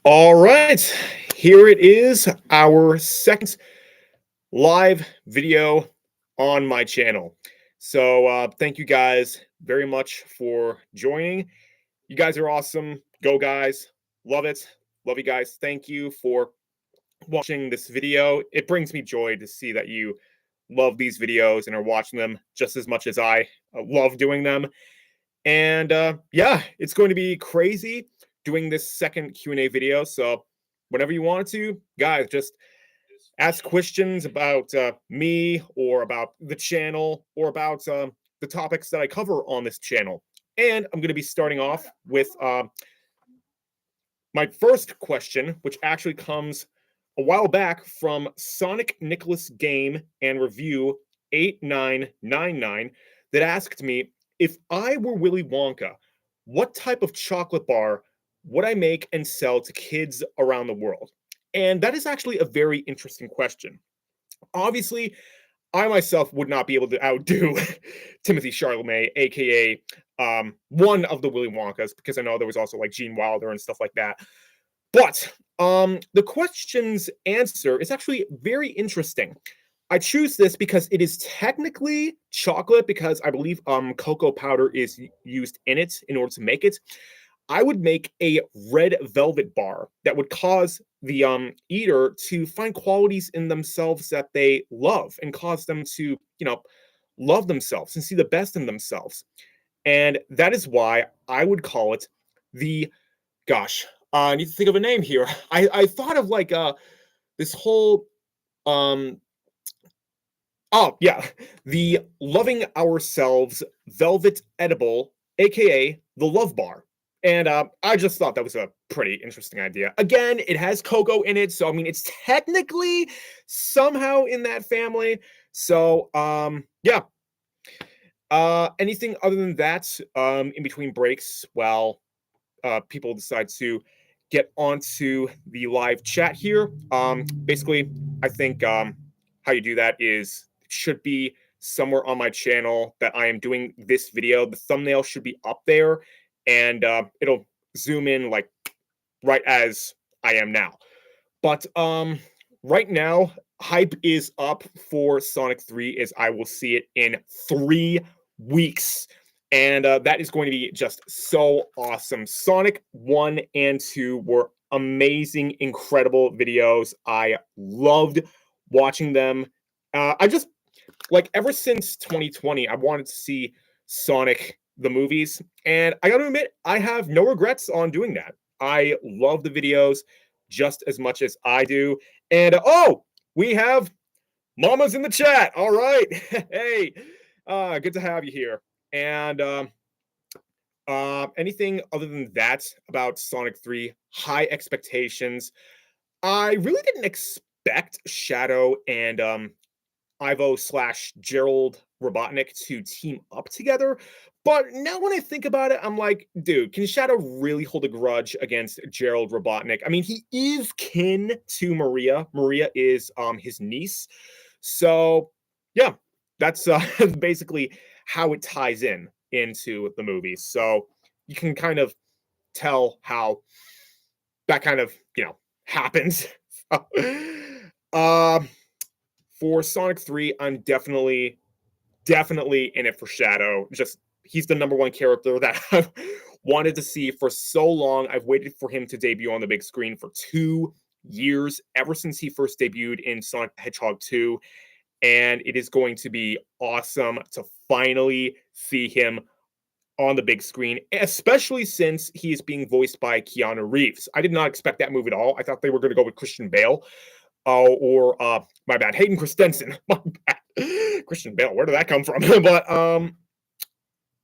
All right, here it is, our second live video on my channel. So thank you guys very much for joining. You guys are awesome. Go guys. Love it. Love you guys. Thank you for watching this video. It brings me joy to see that you love these videos and are watching them just as much as I love doing them. And yeah, it's going to be crazy doing this second Q&A video. So whenever you want to, guys, just ask questions about me or about the channel or about the topics that I cover on this channel. And I'm going to be starting off with my first question, which actually comes a while back from Sonic Nicholas Game and Review 8999 that asked me, if I were Willy Wonka, what type of chocolate bar would I make and sell to kids around the world? And that is actually a very interesting question. Obviously, I myself would not be able to outdo Timothy Chalamet, aka one of the Willy Wonkas, because I know there was also like Gene Wilder and stuff like that. But the question's answer is actually very interesting. I choose this because it is technically chocolate because I believe cocoa powder is used in it in order to make it. I would make a red velvet bar that would cause the eater to find qualities in themselves that they love and cause them to, love themselves and see the best in themselves. And that is why I would call it the gosh, I need to think of a name here. I thought of like this whole um oh yeah, the Loving Ourselves Velvet Edible, aka the Love Bar. And I just thought that was a pretty interesting idea. Again, it has cocoa in it, so I mean it's technically somehow in that family. So yeah. Anything other than that, in between breaks, well, people decide to get onto the live chat here. Basically, I think how you do that is it should be somewhere on my channel that I am doing this video. The thumbnail should be up there, and it'll zoom in like right as I am now. But right now, hype is up for Sonic 3 as I will see it in 3 weeks. And that is going to be just so awesome. Sonic 1 and 2 were amazing, incredible videos. I loved watching them. I just, like, ever since 2020, I wanted to see Sonic the movies. And I got to admit, I have no regrets on doing that. I love the videos just as much as I do. And oh, we have Mama's in the chat. All right. Hey, good to have you here. And anything other than that about Sonic 3, high expectations. I really didn't expect Shadow and Ivo slash Gerald Robotnik to team up together. But now when I think about it, I'm like, dude, can Shadow really hold a grudge against Gerald Robotnik? I mean, he is kin to Maria. Maria is his niece. So yeah, that's basically how it ties in into the movie. So you can kind of tell how that kind of, happens. uh for Sonic 3, I'm definitely in it for Shadow. Just he's the number one character that I've wanted to see for so long. I've waited for him to debut on the big screen for 2 years, ever since he first debuted in Sonic the Hedgehog 2. And it is going to be awesome to finally see him on the big screen, especially since he is being voiced by Keanu Reeves. I did not expect that move at all. I thought they were going to go with Christian Bale. Or my bad, Hayden Christensen. My bad. Christian Bale, where did that come from? But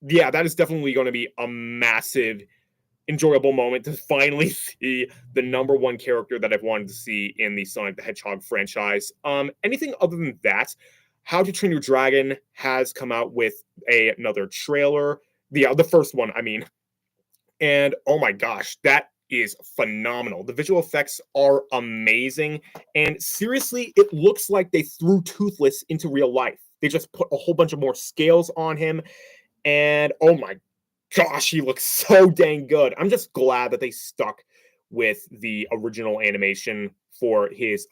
yeah, that is definitely going to be a massive, enjoyable moment to finally see the number one character that I've wanted to see in the Sonic the Hedgehog franchise. Anything other than that, How to Train Your Dragon has come out with another trailer. The first one, I mean, and oh my gosh, that is phenomenal. The visual effects are amazing. And seriously, it looks like they threw Toothless into real life. They just put a whole bunch of more scales on him. And oh my gosh, he looks so dang good. I'm just glad that they stuck with the original animation for his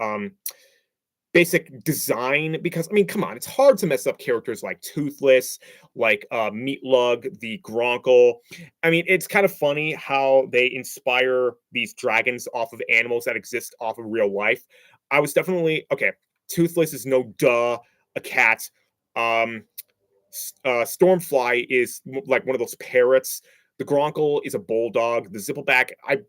basic design, because I mean, come on, it's hard to mess up characters like Toothless, like Meatlug, the Gronkle. I mean, it's kind of funny how they inspire these dragons off of animals that exist off of real life. I was definitely okay. Toothless is no duh a cat. Um, Stormfly is like one of those parrots. The Gronkle is a bulldog. The Zippleback, I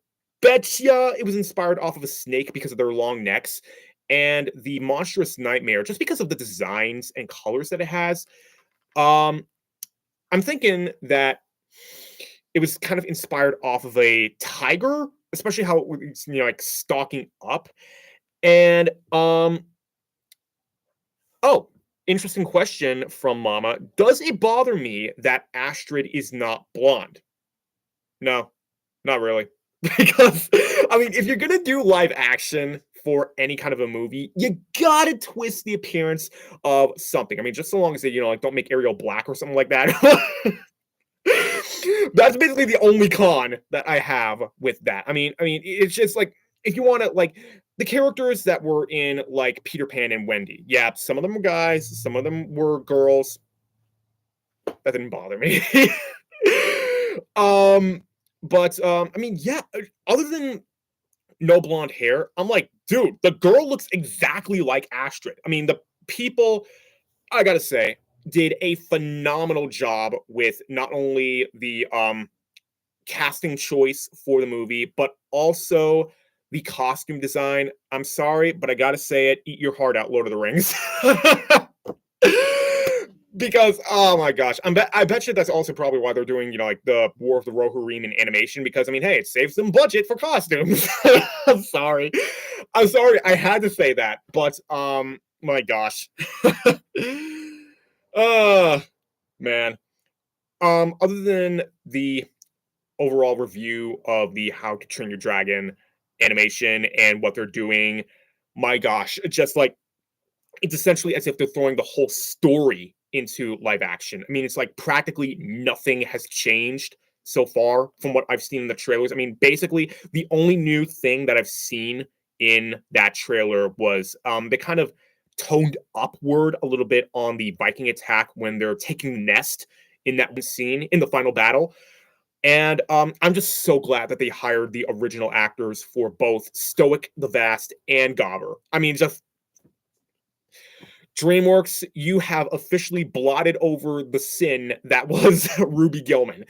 bet ya it was inspired off of a snake because of their long necks. And the Monstrous Nightmare, just because of the designs and colors that it has. I'm thinking that it was kind of inspired off of a tiger, especially how it was, like stalking up. And oh, interesting question from Mama. Does it bother me that Astrid is not blonde? No, not really. Because, I mean, if you're going to do live action for any kind of a movie, you got to twist the appearance of something. I mean, just so long as they, like don't make Ariel black or something like that. That's basically the only con that I have with that. I mean, it's just like, if you want to, like, the characters that were in, like, Peter Pan and Wendy. Yeah, some of them were guys, some of them were girls. That didn't bother me. But I mean, yeah, other than no blonde hair, I'm like, dude, the girl looks exactly like Astrid. I mean, the people, I gotta say, did a phenomenal job with not only the casting choice for the movie, but also the costume design. I'm sorry, but I gotta say it, eat your heart out, Lord of the Rings. Because oh my gosh, I bet you that's also probably why they're doing like the War of the Rohirrim in animation, because I mean, hey, it saves them budget for costumes. I'm sorry, I had to say that, but my gosh, man. Other than the overall review of the How to Train Your Dragon animation and what they're doing, my gosh, just like it's essentially as if they're throwing the whole story into live action. I mean, it's like practically nothing has changed so far from what I've seen in the trailers. I mean, basically, the only new thing that I've seen in that trailer was they kind of toned upward a little bit on the Viking attack when they're taking the nest in that one scene in the final battle. And I'm just so glad that they hired the original actors for both Stoic the Vast and Gobber. I mean, just DreamWorks, you have officially blotted over the sin that was Ruby Gillman.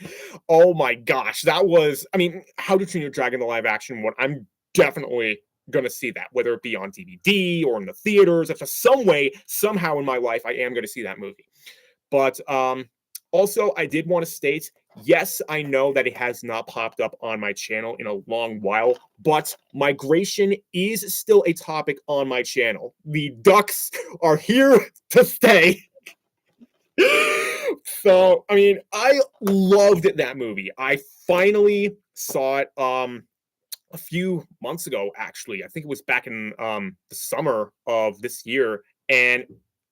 Oh my gosh, that was, I mean, How to Train Your Dragon, the live action one, I'm definitely going to see that, whether it be on DVD or in the theaters. If some way, somehow in my life, I am going to see that movie. But also, I did want to state, yes, I know that it has not popped up on my channel in a long while, but migration is still a topic on my channel. The ducks are here to stay. So, I mean, I loved that movie. I finally saw it a few months ago, actually. I think it was back in the summer of this year, and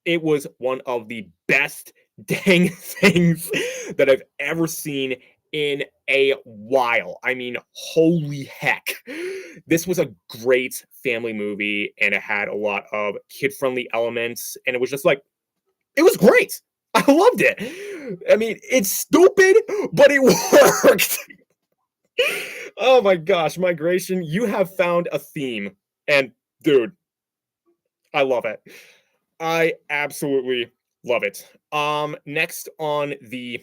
it was one of the best dang things that I've ever seen in a while. I mean, holy heck. This was a great family movie, and it had a lot of kid-friendly elements, and it was just like, it was great. I loved it. I mean, it's stupid, but it worked. Oh my gosh, migration, you have found a theme. And dude, I love it. I absolutely love it. Next on the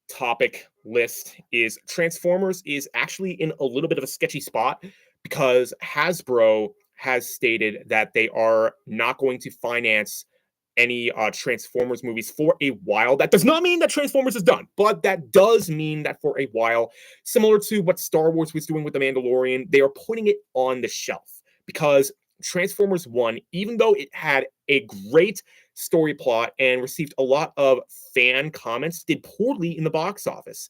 topic list is Transformers is actually in a little bit of a sketchy spot because Hasbro has stated that they are not going to finance any Transformers movies for a while. That does not mean that Transformers is done, but that does mean that for a while, similar to what Star Wars was doing with The Mandalorian, they are putting it on the shelf because Transformers 1, even though it had a great story plot and received a lot of fan comments, did poorly in the box office.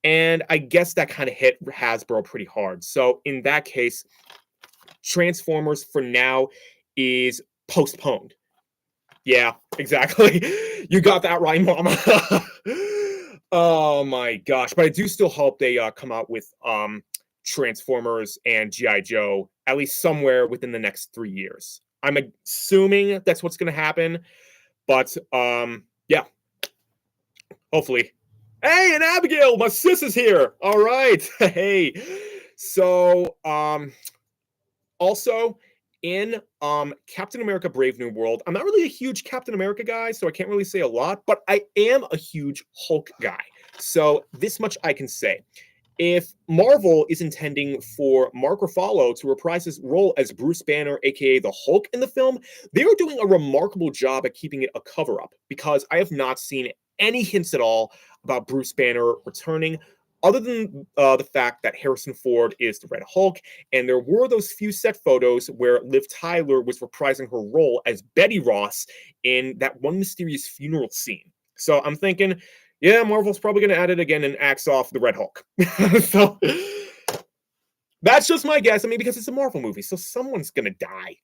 And I guess that kind of hit Hasbro pretty hard. So in that case, Transformers for now is postponed. Yeah, exactly. You got that right, Mama. Oh my gosh. But I do still hope they come out with Transformers and G.I. Joe, at least somewhere within the next 3 years. I'm assuming that's what's going to happen, but yeah, hopefully. Hey, and Abigail, my sis is here. All right. Hey. So, also in Captain America Brave New World, I'm not really a huge Captain America guy, so I can't really say a lot, but I am a huge Hulk guy. So this much I can say. If Marvel is intending for Mark Ruffalo to reprise his role as Bruce Banner, aka the Hulk, in the film, they are doing a remarkable job at keeping it a cover-up, because I have not seen any hints at all about Bruce Banner returning, other than the fact that Harrison Ford is the Red Hulk, and there were those few set photos where Liv Tyler was reprising her role as Betty Ross in that one mysterious funeral scene. So I'm thinking, yeah, Marvel's probably going to add it again and axe off the Red Hulk. So that's just my guess. I mean, because it's a Marvel movie, so someone's going to die.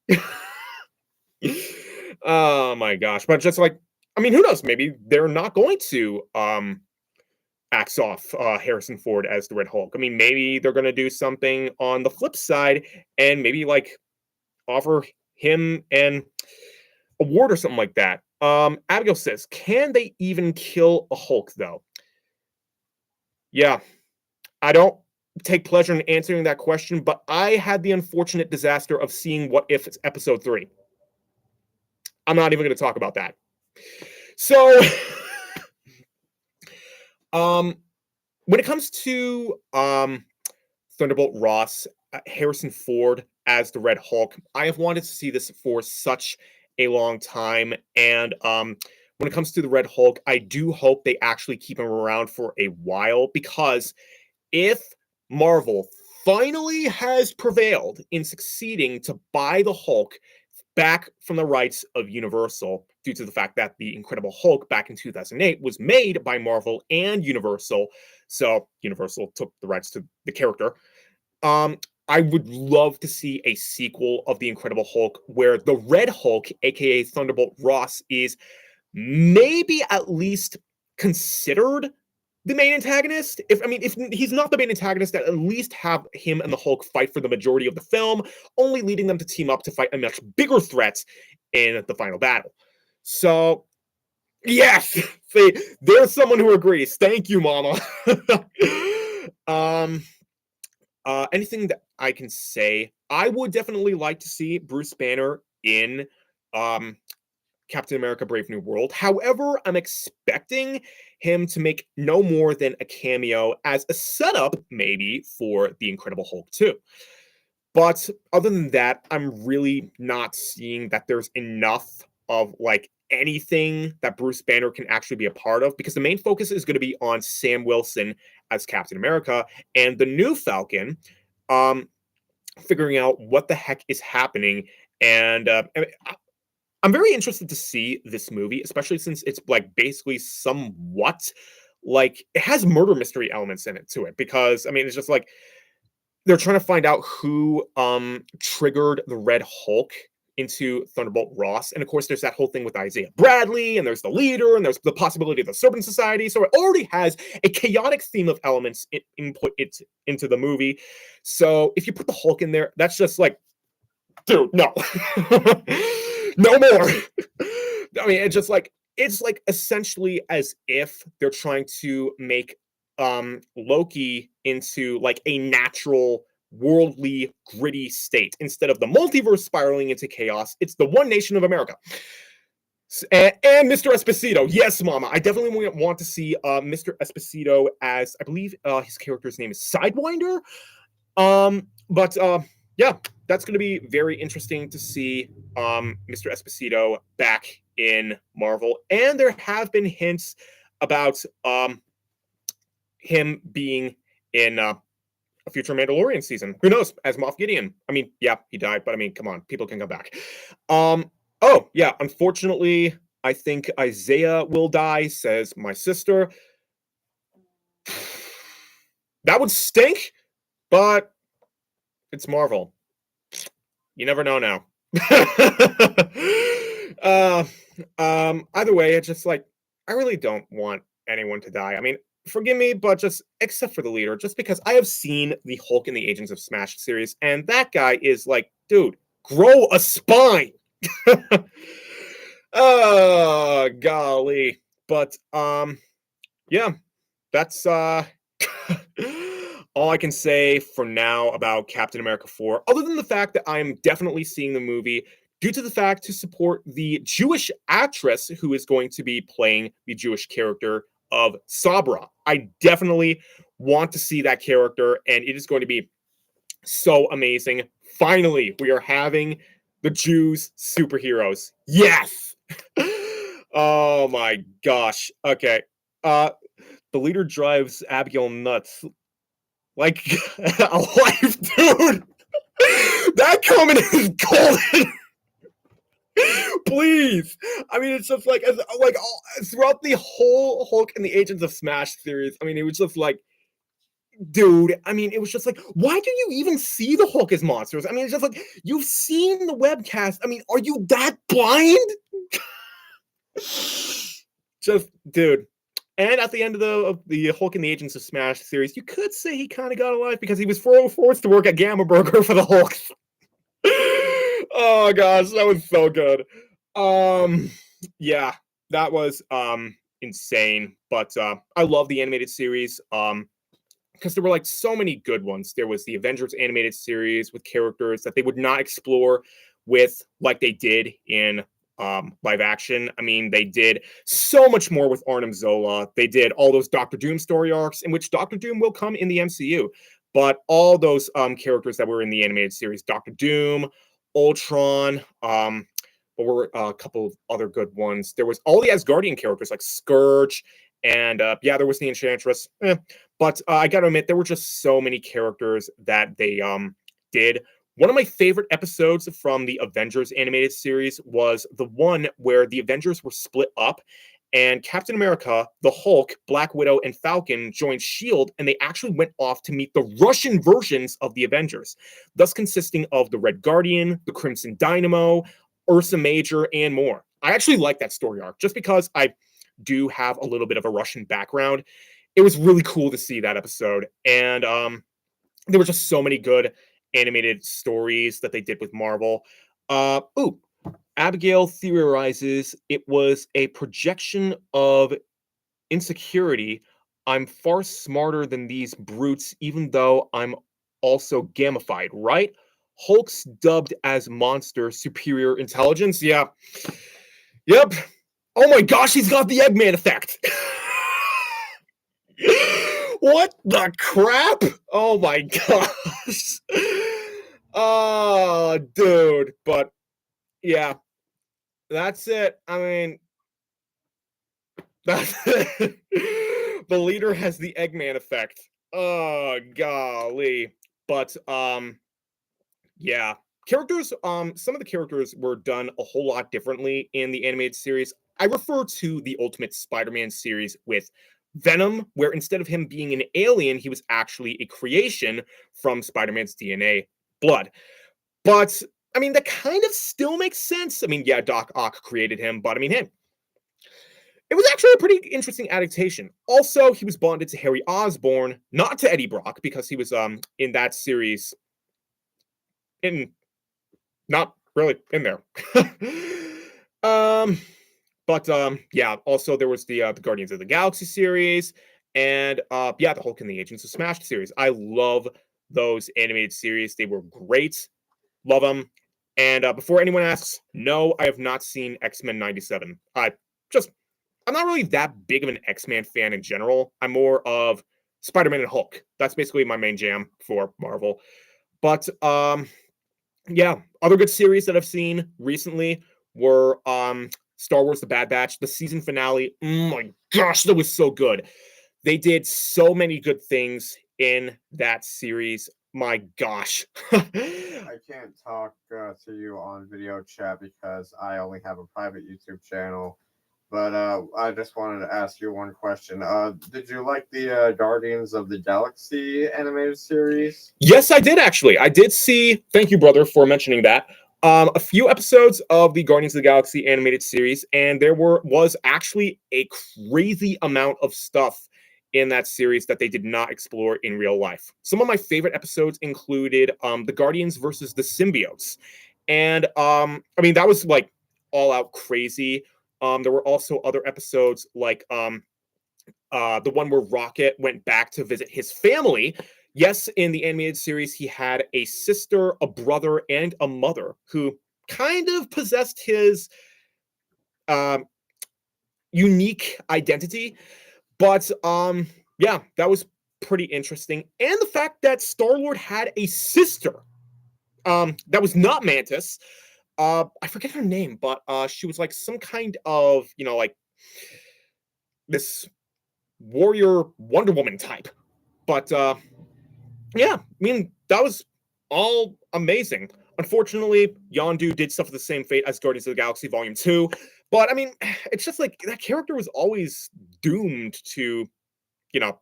Oh my gosh. But just like, I mean, who knows? Maybe they're not going to axe off Harrison Ford as the Red Hulk. I mean, maybe they're going to do something on the flip side and maybe like offer him an award or something like that. Abigail says, can they even kill a Hulk, though? Yeah, I don't take pleasure in answering that question, but I had the unfortunate disaster of seeing What If it's episode 3. I'm not even going to talk about that. So, when it comes to Thunderbolt Ross, Harrison Ford as the Red Hulk, I have wanted to see this for such a long time. And when it comes to the Red Hulk, I do hope they actually keep him around for a while, because if Marvel finally has prevailed in succeeding to buy the Hulk back from the rights of Universal, due to the fact that the Incredible Hulk back in 2008 was made by Marvel and Universal, so Universal took the rights to the character. I would love to see a sequel of the Incredible Hulk where the Red Hulk, aka Thunderbolt Ross, is maybe at least considered the main antagonist. If he's not the main antagonist, at least have him and the Hulk fight for the majority of the film, only leading them to team up to fight a much bigger threat in the final battle. So, yes, see, there's someone who agrees. Thank you, Mama. Anything that I can say, I would definitely like to see Bruce Banner in Captain America Brave New World. However, I'm expecting him to make no more than a cameo as a setup, maybe, for the Incredible Hulk 2. But other than that, I'm really not seeing that there's enough of like anything that Bruce Banner can actually be a part of, because the main focus is going to be on Sam Wilson as Captain America and the new Falcon, figuring out what the heck is happening. And I'm very interested to see this movie, especially since it's like basically somewhat like it has murder mystery elements in it to it, because I mean it's just like they're trying to find out who triggered the Red Hulk into Thunderbolt Ross. And of course, there's that whole thing with Isaiah Bradley, and there's the leader, and there's the possibility of the Serpent Society. So it already has a chaotic theme of elements input it into the movie. So if you put the Hulk in there, that's just like, dude, no. No more. I mean, it's like essentially as if they're trying to make Loki into like a natural, worldly, gritty state. Instead of the multiverse spiraling into chaos, it's the one nation of America. And Mr. Esposito. Yes, Mama. I definitely want to see Mr. Esposito as, I believe his character's name is Sidewinder. But yeah, that's going to be very interesting to see Mr. Esposito back in Marvel. And there have been hints about him being in a future Mandalorian season. Who knows? As Moff Gideon. I mean, yeah, he died, but I mean, come on, people can come back. Oh, yeah, unfortunately, I think Isaiah will die, says my sister. That would stink, but it's Marvel. You never know now. Either way, it's just like, I really don't want anyone to die. I mean, forgive me, but just except for the leader, just because I have seen the Hulk in the Agents of Smash series, and that guy is like, dude, grow a spine. Oh, golly. But yeah, that's all I can say for now about Captain America 4, other than the fact that I'm definitely seeing the movie due to the fact to support the Jewish actress who is going to be playing the Jewish character of Sabra. I definitely want to see that character, and it is going to be so amazing. Finally, we are having the Jews superheroes. Yes! Oh my gosh. Okay. The leader drives Abigail nuts. Like a life, dude. That comment is golden. Please. I mean, it's just like throughout the whole Hulk and the Agents of Smash series. I mean, it was just like, dude. I mean, it was just like, why do you even see the Hulk as monsters? I mean, it's just like you've seen the webcast. I mean, are you that blind? Just, dude. And at the end of the Hulk and the Agents of Smash series, you could say he kind of got a life because he was forced to work at Gamma Burger for the Hulk. Oh gosh, that was so good. Yeah, that was insane. But I love the animated series. Because there were like so many good ones. There was the Avengers animated series with characters that they would not explore with like they did in live action. I mean, they did so much more with Arnim Zola. They did all those Doctor Doom story arcs, in which Doctor Doom will come in the MCU. But all those characters that were in the animated series, Doctor Doom, Ultron, but were a couple of other good ones. There was all the Asgardian characters like Scourge, and yeah, there was the Enchantress. But I gotta admit, there were just so many characters that they did. One of my favorite episodes from the Avengers animated series was the one where the Avengers were split up and Captain America, the Hulk, Black Widow, and Falcon joined S.H.I.E.L.D., and they actually went off to meet the Russian versions of the Avengers, thus consisting of the Red Guardian, the Crimson Dynamo, Ursa Major, and more. I actually like that story arc just because I do have a little bit of a Russian background. It was really cool to see that episode, and there were just so many good animated stories that they did with Marvel. Abigail theorizes it was a projection of insecurity. I'm far smarter than these brutes, even though I'm also gamified, right? Hulk's dubbed as monster superior intelligence. Yeah. Yep. Oh my gosh, he's got the Eggman effect. What the crap? Oh my gosh. Oh, dude. But yeah, that's it. I mean, that's it. The leader has the Eggman effect. Oh, golly. But yeah. Characters, some of the characters were done a whole lot differently in the animated series. I refer to the Ultimate Spider-Man series with Venom, where instead of him being an alien, he was actually a creation from Spider-Man's DNA blood. But I mean, that kind of still makes sense. I mean, yeah, Doc Ock created him, but I mean, hey, it was actually a pretty interesting adaptation. Also, he was bonded to Harry Osborn, not to Eddie Brock, because he was in that series in not really in there. But yeah, also there was the Guardians of the Galaxy series, and yeah, the Hulk and the Agents of Smash series. I love those animated series. They were great. Love them. And before anyone asks, no, I have not seen X-Men 97. I'm not really that big of an X-Men fan in general. I'm more of Spider-Man and Hulk. That's basically my main jam for Marvel. But yeah, other good series that I've seen recently were Star Wars The Bad Batch, the season finale. Oh my gosh, that was so good. They did so many good things in that series. My gosh. I can't talk to you on video chat because I only have a private YouTube channel. But I just wanted to ask you one question. Did you like the Guardians of the Galaxy animated series? Yes, I did actually. I did see, thank you, brother, for mentioning that. A few episodes of the Guardians of the Galaxy animated series, and there was actually a crazy amount of stuff in that series that they did not explore in real life. Some of my favorite episodes included the Guardians versus the Symbiotes. And I mean, that was like all out crazy. There were also other episodes like the one where Rocket went back to visit his family. Yes, in the animated series, he had a sister, a brother, and a mother who kind of possessed his unique identity. But yeah, that was pretty interesting. And the fact that Star-Lord had a sister that was not Mantis. I forget her name, but she was like some kind of, like this warrior Wonder Woman type. But yeah, I mean, that was all amazing. Unfortunately, Yondu did suffer the same fate as Guardians of the Galaxy Volume 2. But I mean, it's just like that character was always doomed to, yeah.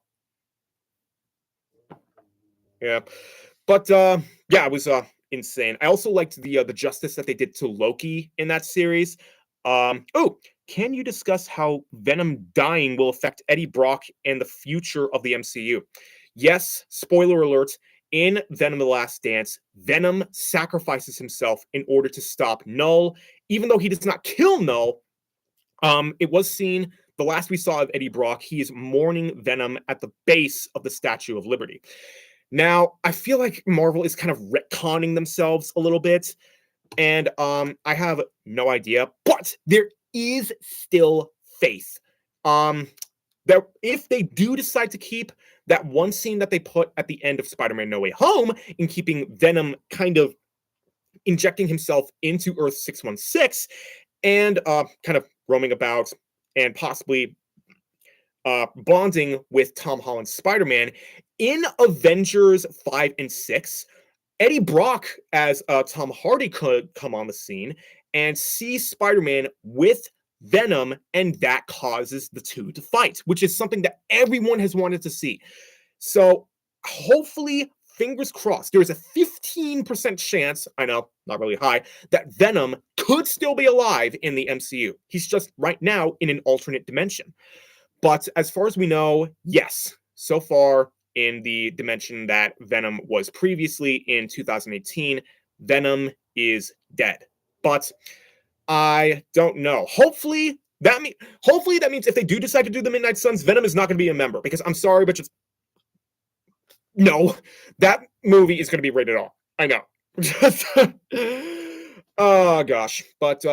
But yeah, it was insane. I also liked the justice that they did to Loki in that series. Oh, can you discuss how Venom dying will affect Eddie Brock and the future of the MCU? Yes, spoiler alert. In Venom: The Last Dance, Venom sacrifices himself in order to stop Null. Even though he does not kill Null, it was seen, the last we saw of Eddie Brock, he is mourning Venom at the base of the Statue of Liberty. Now, I feel like Marvel is kind of retconning themselves a little bit, and I have no idea, but there is still faith. That if they do decide to keep that one scene that they put at the end of Spider-Man No Way Home in keeping Venom kind of injecting himself into Earth 616 and kind of roaming about and possibly bonding with Tom Holland's Spider-Man, in Avengers 5 and 6, Eddie Brock as Tom Hardy could come on the scene and see Spider-Man with Venom, and that causes the two to fight, which is something that everyone has wanted to see. So hopefully, fingers crossed, there's a 15% chance, I know, not really high, that Venom could still be alive in the MCU. He's just right now in an alternate dimension. But as far as we know, yes, so far in the dimension that Venom was previously in 2018, Venom is dead. But I don't know. Hopefully that means if they do decide to do the Midnight Suns, Venom is not going to be a member, because I'm sorry, but just no, that movie is going to be rated R. I know. Oh gosh, but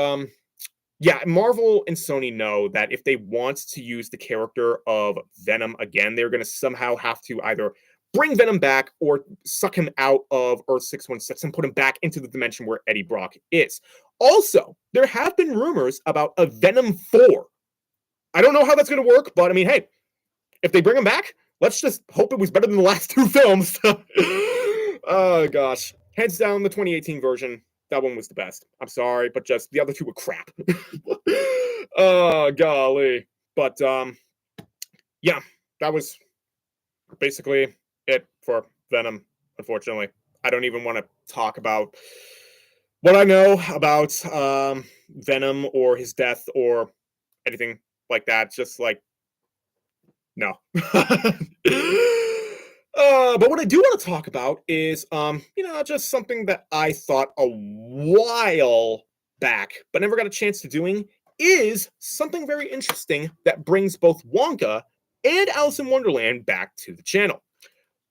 yeah, Marvel and Sony know that if they want to use the character of Venom again, they're going to somehow have to either bring Venom back or suck him out of Earth 616 and put him back into the dimension where Eddie Brock is. Also, there have been rumors about a Venom 4. I don't know how that's going to work, but I mean, hey, if they bring him back, let's just hope it was better than the last two films. Oh, gosh. Hands down, the 2018 version, that one was the best. I'm sorry, but just the other two were crap. Oh, golly. But, yeah, that was basically it for Venom, unfortunately. I don't even want to talk about what I know about Venom or his death or anything like that. Just like, no. But what I do want to talk about is, just something that I thought a while back, but never got a chance to doing, is something very interesting that brings both Wonka and Alice in Wonderland back to the channel.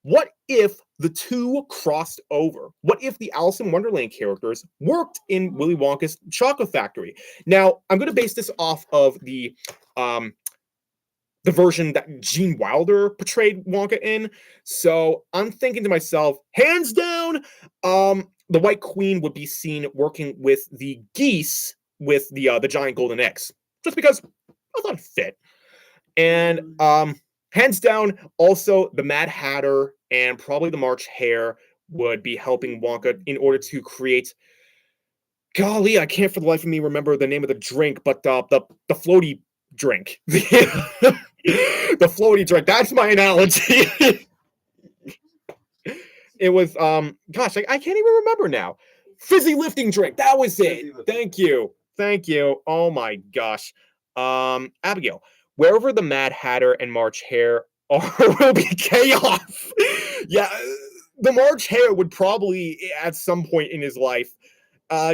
What if the two crossed over? What if the Alice in Wonderland characters worked in Willy Wonka's Chocolate Factory? Now, I'm going to base this off of the version that Gene Wilder portrayed Wonka in. So I'm thinking to myself, hands down, the White Queen would be seen working with the geese with the giant golden eggs, just because I thought it fit. And hands down, also the Mad Hatter and probably the March Hare would be helping Wonka in order to create. Golly, I can't for the life of me remember the name of the drink, but the floaty drink. The floaty drink. That's my analogy. It was gosh, I can't even remember now. Fizzy lifting drink. That was it. Thank you. Oh my gosh. Abigail, wherever the Mad Hatter and March Hare or will be chaos. Yeah, the March Hare would probably, at some point in his life,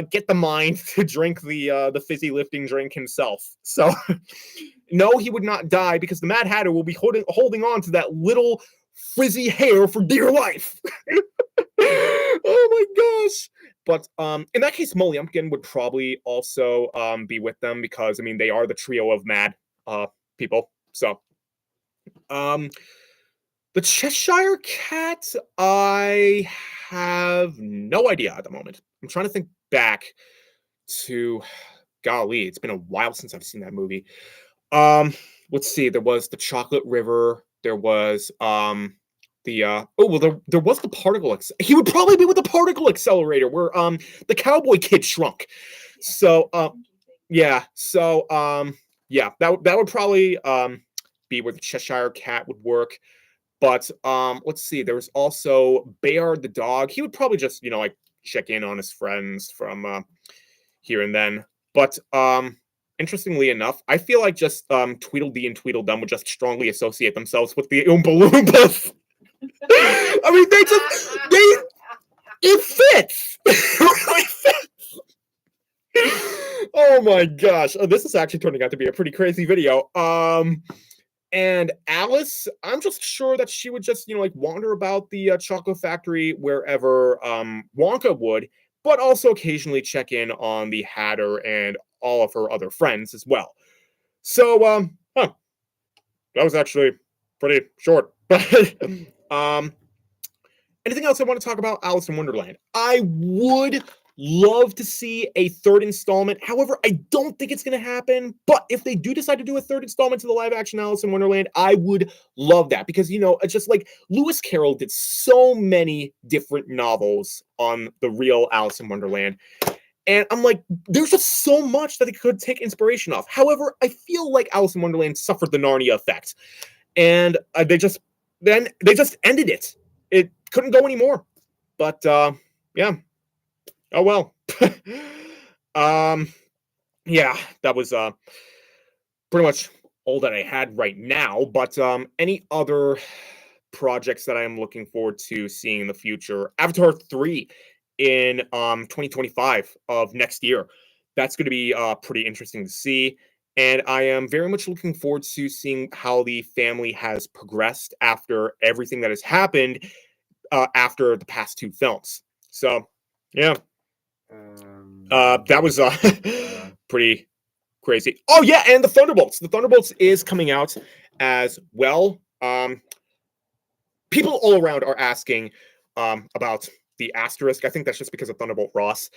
get the mind to drink the fizzy lifting drink himself. So, no, he would not die because the Mad Hatter will be holding on to that little frizzy hair for dear life. Oh my gosh! But in that case, Molyumpkin would probably also be with them because I mean they are the trio of mad people. So the Cheshire Cat, I have no idea at the moment. I'm trying to think back to golly, it's been a while since I've seen that movie. Let's see, there was the Chocolate River, there was there was the he would probably be with the particle accelerator where the cowboy kid shrunk. So yeah, so yeah, that would probably be where the Cheshire Cat would work. But let's see, there was also Bayard the dog. He would probably just, like check in on his friends from here and then. But interestingly enough, I feel like just Tweedledee and Tweedledum would just strongly associate themselves with the Oompa Loompas. I mean, it fits. It really fits. Oh my gosh, this is actually turning out to be a pretty crazy video. And Alice, I'm just sure that she would just, like wander about the chocolate factory wherever Wonka would, but also occasionally check in on the Hatter and all of her other friends as well. So, that was actually pretty short. But anything else I want to talk about Alice in Wonderland? I would love to see a third installment. However, I don't think it's going to happen. But if they do decide to do a third installment to the live action Alice in Wonderland, I would love that because, it's just like Lewis Carroll did so many different novels on the real Alice in Wonderland. And I'm like, there's just so much that they could take inspiration off. However, I feel like Alice in Wonderland suffered the Narnia effect. And they just ended it. It couldn't go anymore. But yeah. Oh well. Yeah, that was pretty much all that I had right now. But any other projects that I am looking forward to seeing in the future? Avatar 3 in 2025 of next year. That's going to be pretty interesting to see. And I am very much looking forward to seeing how the family has progressed after everything that has happened after the past two films. So, yeah. That was pretty crazy. Oh, yeah, and the Thunderbolts. The Thunderbolts is coming out as well. People all around are asking about the asterisk. I think that's just because of Thunderbolt Ross.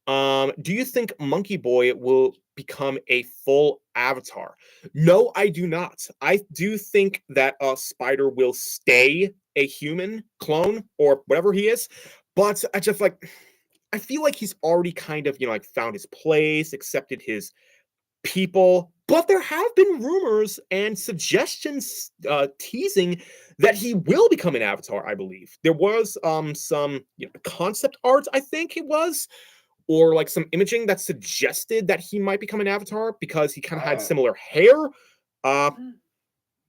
Do you think Monkey Boy will become a full Avatar? No, I do not. I do think that Spider will stay a human clone or whatever he is, but I feel like he's already kind of, found his place, accepted his people. But there have been rumors and suggestions teasing that he will become an Avatar, I believe. There was some concept art, I think it was, or like some imaging that suggested that he might become an Avatar because he kind of had similar hair. I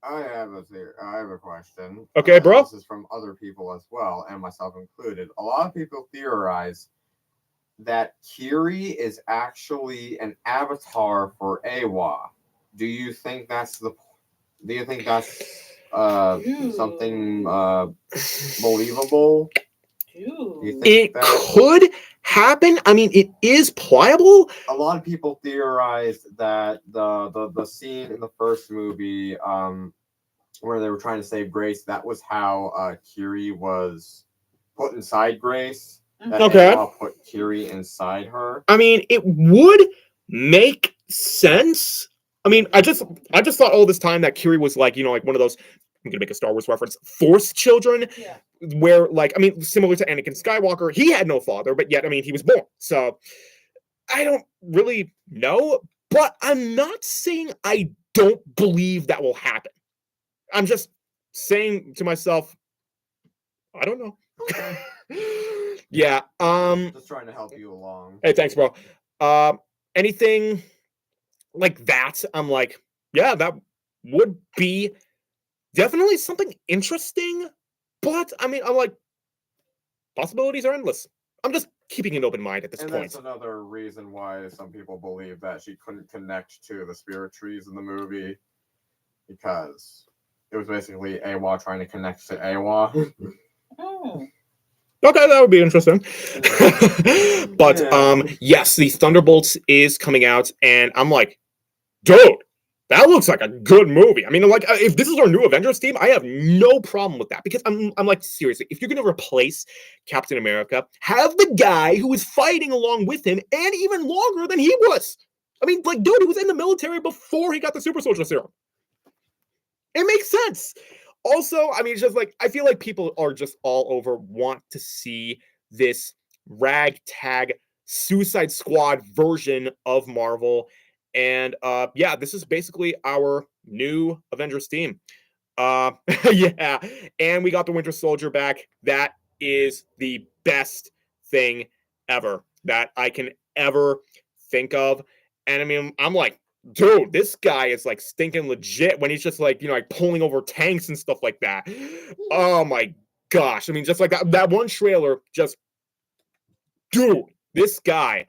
have a question. Okay, bro. This is from other people as well, and myself included. A lot of people theorize that Kiri is actually an avatar for Eywa. Do you think that's something believable? It could happen. I mean, it is pliable. A lot of people theorize that the scene in the first movie, where they were trying to save Grace, that was how Kiri was put inside Grace. That Okay. Put Kiri inside her. I mean, it would make sense. I mean, I just thought all this time that Kiri was like, like one of those, I'm gonna make a Star Wars reference, Force children, where similar to Anakin Skywalker, he had no father, but yet, he was born. So I don't really know, but I'm not saying I don't believe that will happen. I'm just saying to myself, I don't know. Okay. Yeah. Just trying to help you along. Hey, thanks, bro. Anything like that, I'm like, yeah, that would be definitely something interesting. But I mean, I'm like, possibilities are endless. I'm just keeping an open mind at this And point. that's another reason why some people believe that she couldn't connect to the spirit trees in the movie because it was basically Awa trying to connect to Awa. Oh. Okay, that would be interesting. But Yeah. yes, the Thunderbolts is coming out, and I'm like, dude, that looks like a good movie. I mean, like, if this is our new Avengers team, I have no problem with that because I'm like, seriously, if you're gonna replace Captain America, have the guy who was fighting along with him and even longer than he was. I mean, like, dude, he was in the military before he got the super soldier serum. It makes sense. Also, I mean, it's just like I feel like people are just all over want to see this ragtag Suicide Squad version of Marvel. And yeah, this is basically our new Avengers team. Uh yeah, and we got the Winter Soldier back. That is the best thing ever that I can ever think of. And I mean, I'm like, dude, this guy is like stinking legit when he's just like, like pulling over tanks and stuff like that. Oh my gosh. I mean, just like that one trailer, just dude, this guy.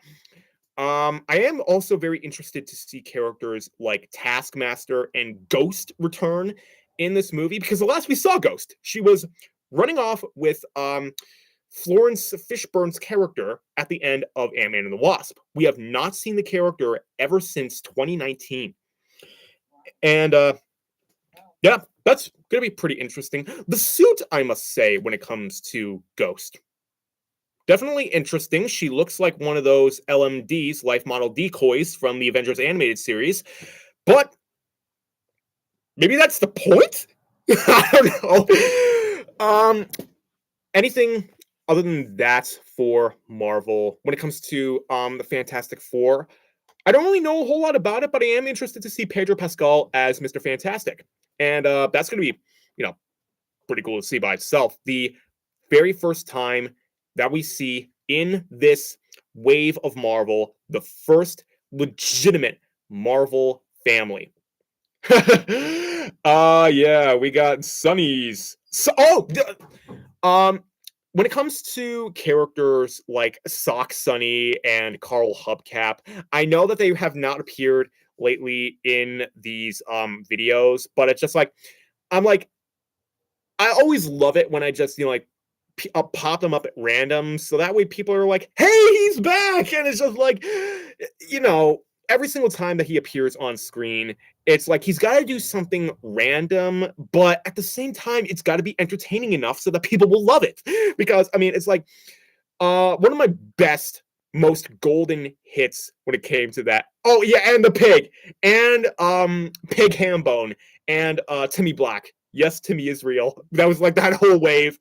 I am also very interested to see characters like Taskmaster and Ghost return in this movie because the last we saw Ghost, she was running off with Florence Fishburne's character at the end of Ant-Man and the Wasp. We have not seen the character ever since 2019. And yeah, that's going to be pretty interesting. The suit, I must say, when it comes to Ghost, definitely interesting. She looks like one of those LMDs, life model decoys from the Avengers animated series, but maybe that's the point? I don't know. Anything other than that for Marvel when it comes to the Fantastic Four? I don't really know a whole lot about it, but I am interested to see Pedro Pascal as Mr. Fantastic. And that's going to be, pretty cool to see by itself. The very first time that we see in this wave of Marvel, the first legitimate Marvel family. Yeah, we got Sonny's. When it comes to characters like Sock Sunny and Carl Hubcap, I know that they have not appeared lately in these videos, but it's just like I'm like I always love it when I just like I'll pop them up at random, so that way people are like, "Hey, he's back!" And it's just like, every single time that he appears on screen, it's like he's got to do something random, but at the same time, it's got to be entertaining enough so that people will love it. Because I mean, it's like one of my best, most golden hits when it came to that. Oh yeah, and the pig, and Pig Hambone, and Timmy Black. Yes, Timmy is real. That was like that whole wave.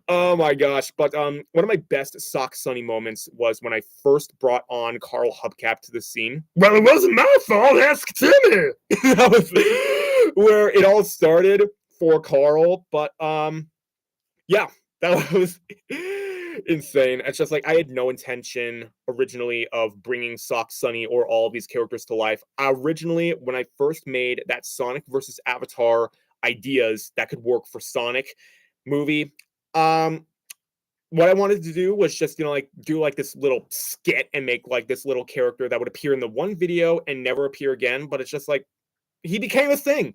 Oh my gosh. But one of my best Sock Sunny moments was when I first brought on Carl Hubcap to the scene. Well, it wasn't my fault, ask Timmy. That was where it all started for Carl. But yeah, that was insane. It's just like I had no intention originally of bringing Sock Sunny or all of these characters to life. Originally, when I first made that Sonic versus Avatar ideas that could work for Sonic movie, what I wanted to do was just like do like this little skit and make like this little character that would appear in the one video and never appear again. But it's just like he became a thing.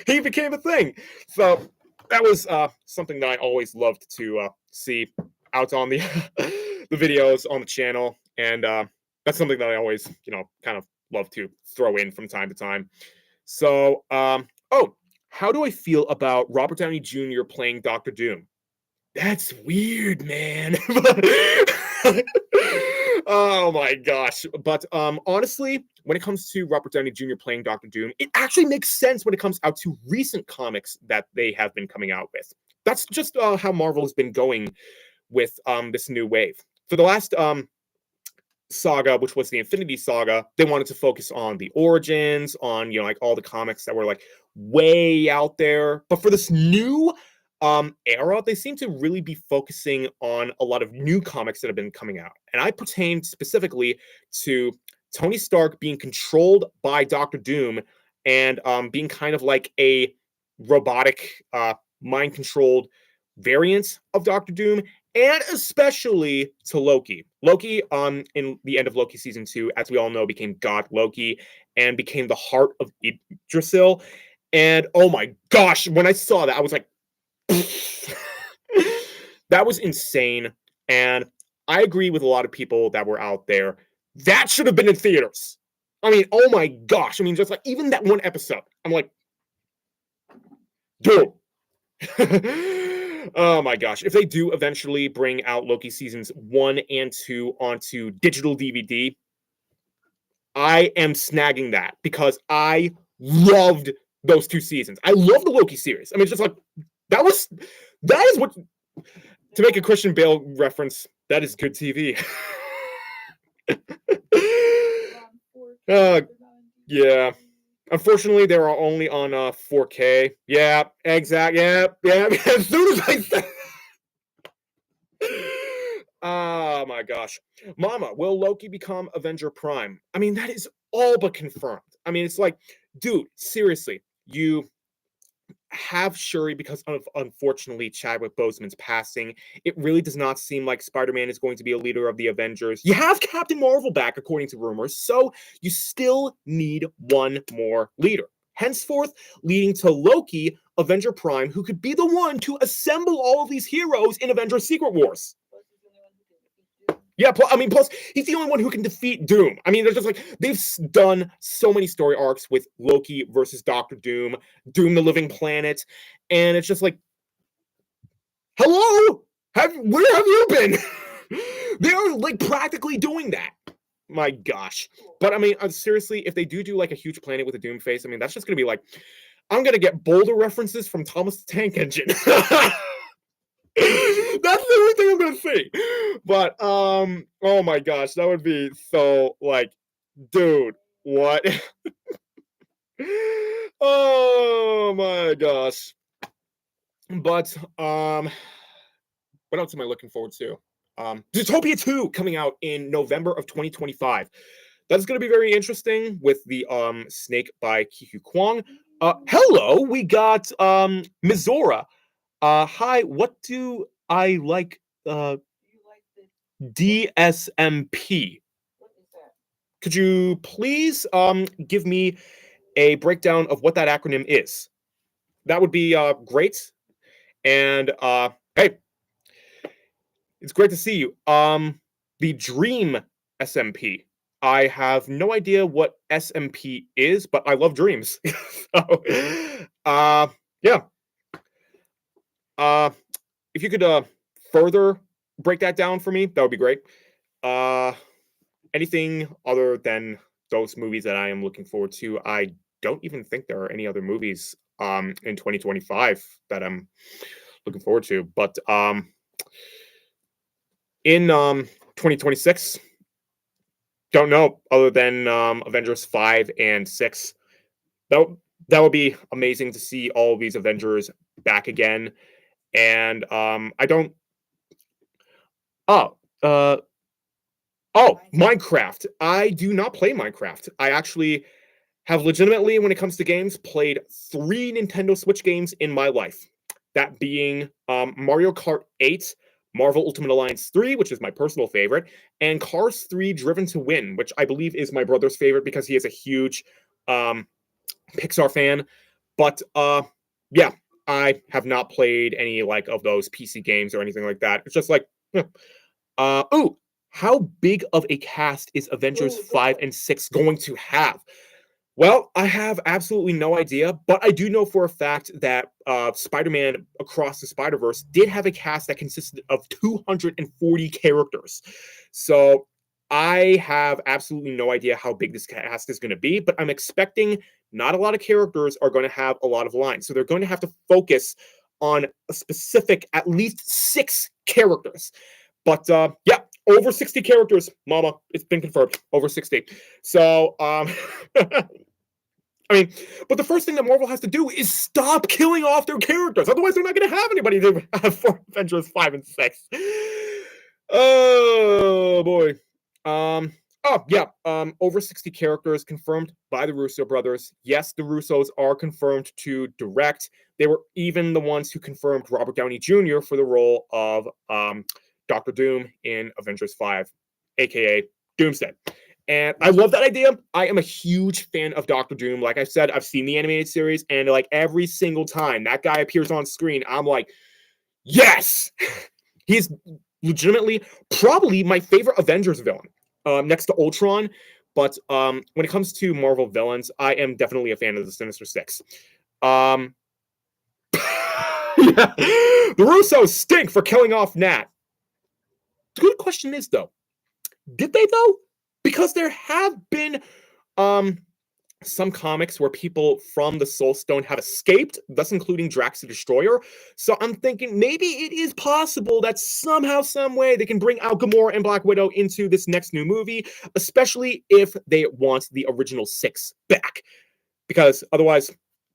He became a thing. So that was something that I always loved to see out on the the videos on the channel, and that's something that I always kind of love to throw in from time to time. So oh, how do I feel about Robert Downey Jr. playing Doctor Doom? That's weird, man. Oh my gosh. But honestly, when it comes to Robert Downey Jr. playing Doctor Doom, it actually makes sense when it comes out to recent comics that they have been coming out with. That's just how Marvel has been going with this new wave. For the last saga, which was the Infinity Saga, they wanted to focus on the origins, on like all the comics that were like way out there. But for this new era, they seem to really be focusing on a lot of new comics that have been coming out. And I pertain specifically to Tony Stark being controlled by Doctor Doom and being kind of like a robotic, mind-controlled variants of Doctor Doom, and especially to Loki. Loki, in the end of Loki season 2, as we all know, became God Loki and became the heart of Yggdrasil. And oh my gosh, when I saw that, I was like, that was insane. And I agree with a lot of people that were out there. That should have been in theaters. I mean, oh my gosh. I mean, just like even that one episode, I'm like, dude. Oh my gosh. If they do eventually bring out Loki seasons 1 and 2 onto digital DVD, I am snagging that because I loved those 2 seasons. I love the Loki series. I mean, it's just like that is what, to make a Christian Bale reference, that is good TV. Yeah. Unfortunately, they are only on 4K. Yeah, exactly. Yeah. As soon as I said, oh my gosh, Mama, will Loki become Avenger Prime? I mean, that is all but confirmed. I mean, it's like, dude, seriously, you have Shuri because of, unfortunately, Chadwick Boseman's passing. It really does not seem like Spider-Man is going to be a leader of the Avengers. You have Captain Marvel back, according to rumors, so you still need one more leader. Henceforth, leading to Loki, Avenger Prime, who could be the one to assemble all of these heroes in Avengers Secret Wars. Yeah, plus he's the only one who can defeat Doom. I mean, there's just like they've done so many story arcs with Loki versus Doctor Doom, Doom the Living Planet, and it's just like, hello, where have you been? They are like practically doing that. My gosh, but I mean, seriously, if they do like a huge planet with a Doom face, I mean, that's just gonna be like, I'm gonna get Boulder references from Thomas the Tank Engine. That's the only thing I'm gonna say. But oh my gosh, that would be so like, dude, what? Oh my gosh. But what else am I looking forward to? Zootopia 2 coming out in November of 2025. That's gonna be very interesting with the Snake by Ke Huy Quan. Hello, we got Mizora. Hi, what do I like? DSMP. What is that? Could you please give me a breakdown of what that acronym is? That would be great. And hey, it's great to see you. The Dream SMP. I have no idea what SMP is, but I love dreams. So, yeah. If you could further break that down for me, that would be great. Anything other than those movies that I am looking forward to, I don't even think there are any other movies in 2025 that I'm looking forward to. But in 2026, don't know other than Avengers 5 and 6. That would be amazing to see all of these Avengers back again. And I don't. Minecraft. I do not play Minecraft. I actually have legitimately, when it comes to games, played 3 Nintendo Switch games in my life. That being Mario Kart 8, Marvel Ultimate Alliance 3, which is my personal favorite, and Cars 3 Driven to Win, which I believe is my brother's favorite because he is a huge Pixar fan. But yeah, I have not played any like of those PC games or anything like that. It's just like, how big of a cast is Avengers 5 and 6 going to have? Well, I have absolutely no idea, but I do know for a fact that Spider-Man Across the Spider-Verse did have a cast that consisted of 240 characters. So I have absolutely no idea how big this cast is going to be, but I'm expecting not a lot of characters are going to have a lot of lines. So they're going to have to focus on a specific, at least 6 characters. But yeah, over 60 characters, Mama. It's been confirmed. Over 60. So, I mean, but the first thing that Marvel has to do is stop killing off their characters. Otherwise, they're not going to have anybody to have for Avengers 5 and 6. Oh, boy. Oh, yeah. Over 60 characters confirmed by the Russo brothers. Yes, the Russos are confirmed to direct. They were even the ones who confirmed Robert Downey Jr. for the role of Doctor Doom in Avengers 5, aka Doomsday. And I love that idea. I am a huge fan of Doctor Doom. Like I said, I've seen the animated series, and like every single time that guy appears on screen, I'm like, yes! He's legitimately probably my favorite Avengers villain, next to Ultron. But when it comes to Marvel villains, I am definitely a fan of the Sinister Six. Yeah. The Russos stink for killing off Nat. The good question is, though, did they, though? Because there have been some comics where people from the Soul Stone have escaped, thus including Drax the Destroyer. So I'm thinking maybe it is possible that somehow, some way, they can bring out Gamora and Black Widow into this next new movie, especially if they want the original six back. Because otherwise,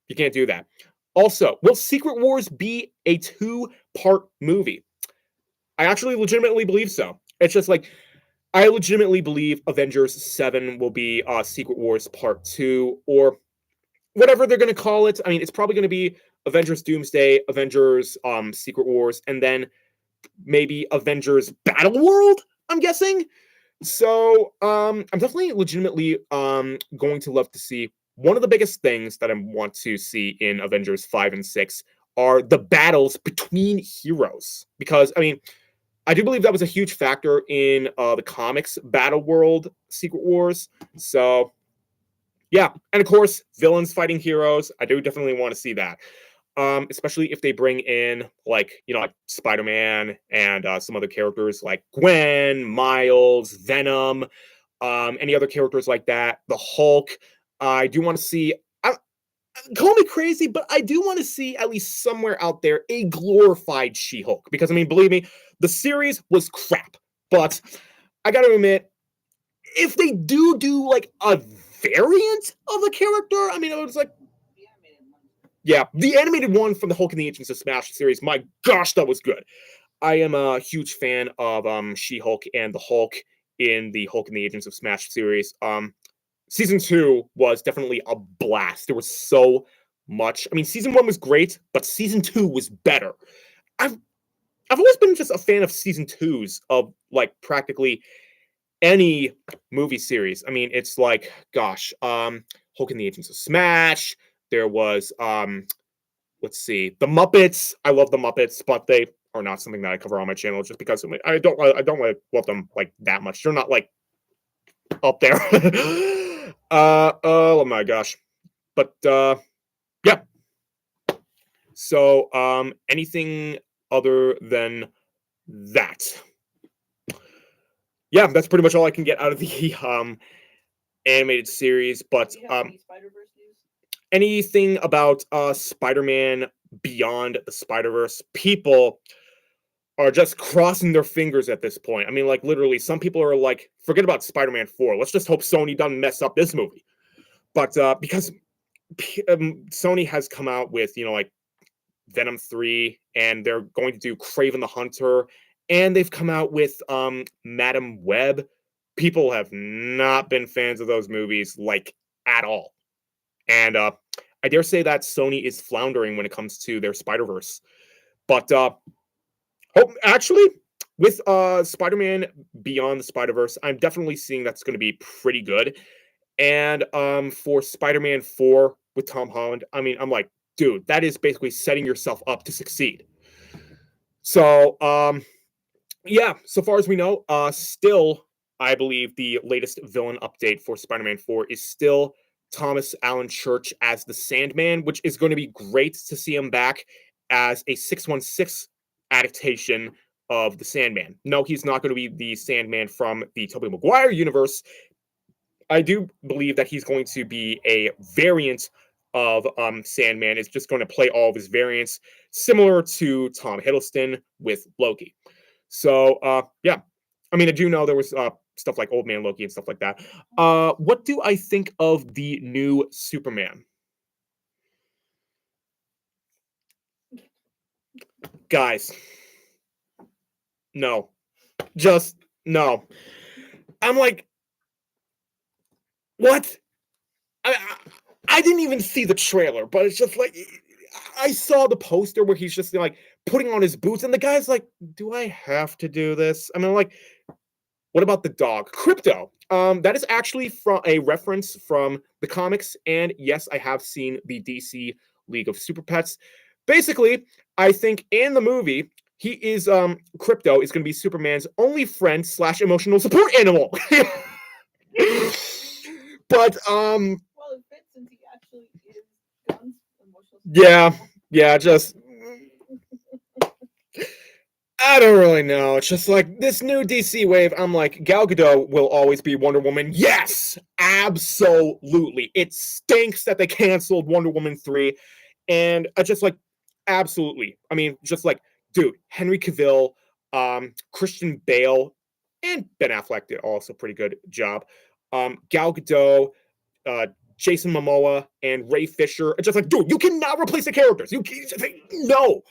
you can't do that. Also, will Secret Wars be a two-part movie? I actually legitimately believe so. It's just like, I legitimately believe Avengers 7 will be Secret Wars Part 2, or whatever they're going to call it. I mean, it's probably going to be Avengers Doomsday, Avengers Secret Wars, and then maybe Avengers Battle World, I'm guessing. So I'm definitely legitimately going to love to see. One of the biggest things that I want to see in Avengers 5 and 6 are the battles between heroes. Because, I mean, I do believe that was a huge factor in the comics Battle World Secret Wars. So, yeah. And of course, villains fighting heroes. I do definitely want to see that. Especially if they bring in, like, like Spider-Man and some other characters like Gwen, Miles, Venom, any other characters like that. The Hulk. I do want to see. Call me crazy, but I do want to see at least somewhere out there a glorified She-Hulk. Because, I mean, believe me, the series was crap. But I got to admit, if they do like a variant of the character, I mean, it was like, yeah, the animated one from the Hulk and the Agents of Smash series, my gosh, that was good. I am a huge fan of She-Hulk and the Hulk in the Hulk and the Agents of Smash series. Season 2 was definitely a blast. There was so much. I mean, season 1 was great, but season 2 was better. I've always been just a fan of season 2s of like practically any movie series. I mean, it's like, gosh, Hulk and the Agents of Smash. There was let's see, the Muppets. I love the Muppets, but they are not something that I cover on my channel just because I don't really love them like that much. They're not like up there. Oh my gosh. But yeah. So anything other than that? Yeah, that's pretty much all I can get out of the animated series. But anything about Spider-Man Beyond the Spider-Verse, people are just crossing their fingers at this point. I mean, like, literally, some people are like, forget about Spider-Man 4. Let's just hope Sony doesn't mess up this movie. But because Sony has come out with, like, Venom 3, and they're going to do Kraven the Hunter, and they've come out with Madam Web. People have not been fans of those movies, like, at all. And I dare say that Sony is floundering when it comes to their Spider-Verse. But actually, with Spider-Man Beyond the Spider-Verse, I'm definitely seeing that's going to be pretty good. And for Spider-Man 4 with Tom Holland, I mean, I'm like, dude, that is basically setting yourself up to succeed. So, yeah, so far as we know, still, I believe the latest villain update for Spider-Man 4 is still Thomas Allen Church as the Sandman, which is going to be great to see him back as a 616 adaptation of the Sandman. No, he's not going to be the Sandman from the Tobey Maguire universe. I do believe that he's going to be a variant of Sandman. It's just going to play all of his variants, similar to Tom Hiddleston with Loki. So, yeah. I mean, I do know there was stuff like Old Man Loki and stuff like that. What do I think of the new Superman? Guys, no. Just no. I'm like, what? I didn't even see the trailer, but it's just like I saw the poster where he's just like putting on his boots, and the guy's like, "Do I have to do this?" I mean, like, what about the dog? Crypto. That is actually from a reference from the comics, and yes, I have seen the DC League of Super Pets. Basically, I think in the movie, he is Crypto is going to be Superman's only friend slash emotional support animal. But Well, it fits since he actually is Gunn's emotional yeah, yeah, just I don't really know. It's just like this new DC wave. I'm like, Gal Gadot will always be Wonder Woman. Yes, absolutely. It stinks that they canceled Wonder Woman 3. And I just like, absolutely. I mean, just like, dude, Henry Cavill, Christian Bale, and Ben Affleck did also a pretty good job. Gal Gadot, uh, Jason Momoa, and Ray Fisher. It's just like, dude, you cannot replace the characters. You can, like, no.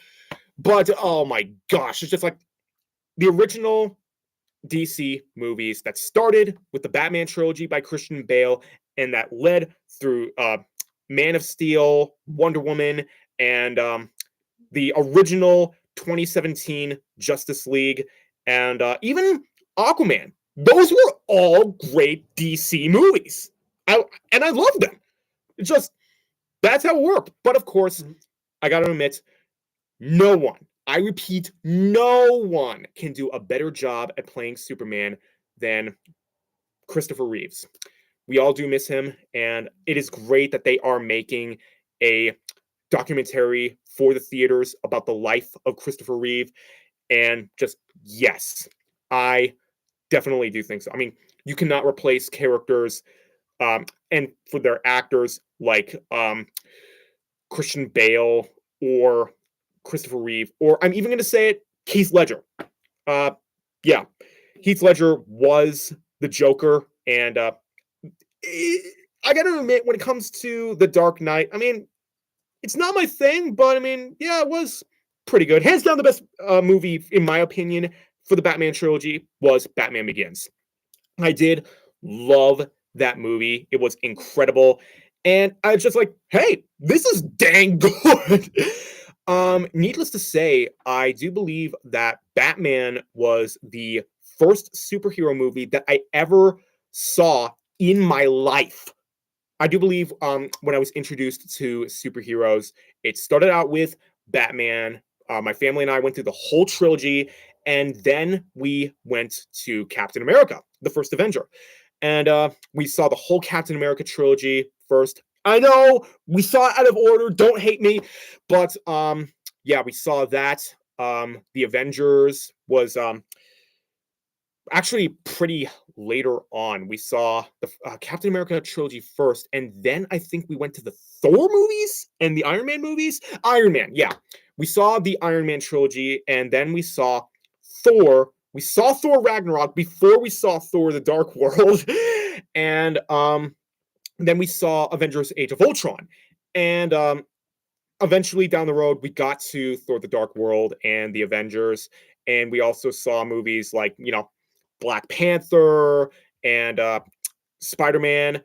But oh my gosh, it's just like the original DC movies that started with the Batman trilogy by Christian Bale and that led through Man of Steel, Wonder Woman, and the original 2017 Justice League, and even Aquaman. Those were all great DC movies. And I love them. It's just, that's how it worked. But of course, I got to admit, no one, I repeat, no one can do a better job at playing Superman than Christopher Reeves. We all do miss him, and it is great that they are making a documentary for the theaters about the life of Christopher Reeve. And just, yes, I definitely do think so. I mean, you cannot replace characters and for their actors like Christian Bale or Christopher Reeve, or I'm even going to say it, Heath Ledger. Yeah, Heath Ledger was the Joker, and I got to admit, when it comes to The Dark Knight, I mean, it's not my thing, but I mean, yeah, it was pretty good. Hands down, the best movie, in my opinion, for the Batman trilogy was Batman Begins. I did love that movie. It was incredible. And I was just like, hey, this is dang good. Needless to say, I do believe that Batman was the first superhero movie that I ever saw in my life. I do believe when I was introduced to superheroes, it started out with Batman. My family and I went through the whole trilogy, and then we went to Captain America, the first Avenger. And we saw the whole Captain America trilogy first. I know we saw it out of order. Don't hate me. But yeah, we saw that. The Avengers was actually pretty later on. We saw the Captain America trilogy first, and then I think we went to the Thor movies and the Iron Man movies. Iron Man, yeah. We saw the Iron Man trilogy, and then we saw Thor. We saw Thor Ragnarok before we saw Thor: The Dark World, and then we saw Avengers: Age of Ultron, and eventually down the road we got to Thor: The Dark World and the Avengers, and we also saw movies like Black Panther and Spider-Man,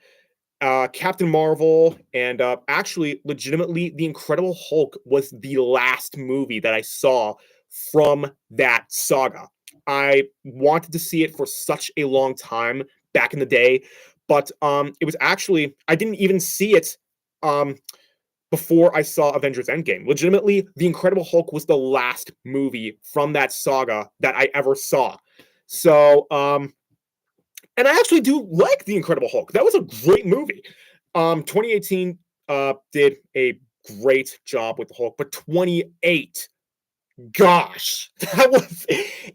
Captain Marvel, and actually, legitimately, The Incredible Hulk was the last movie that I saw from that saga. I wanted to see it for such a long time back in the day, but it was actually, I didn't even see it before I saw Avengers Endgame. Legitimately, The Incredible Hulk was the last movie from that saga that I ever saw. So, and I actually do like The Incredible Hulk. That was a great movie. 2018 did a great job with the Hulk, but 28, gosh, that was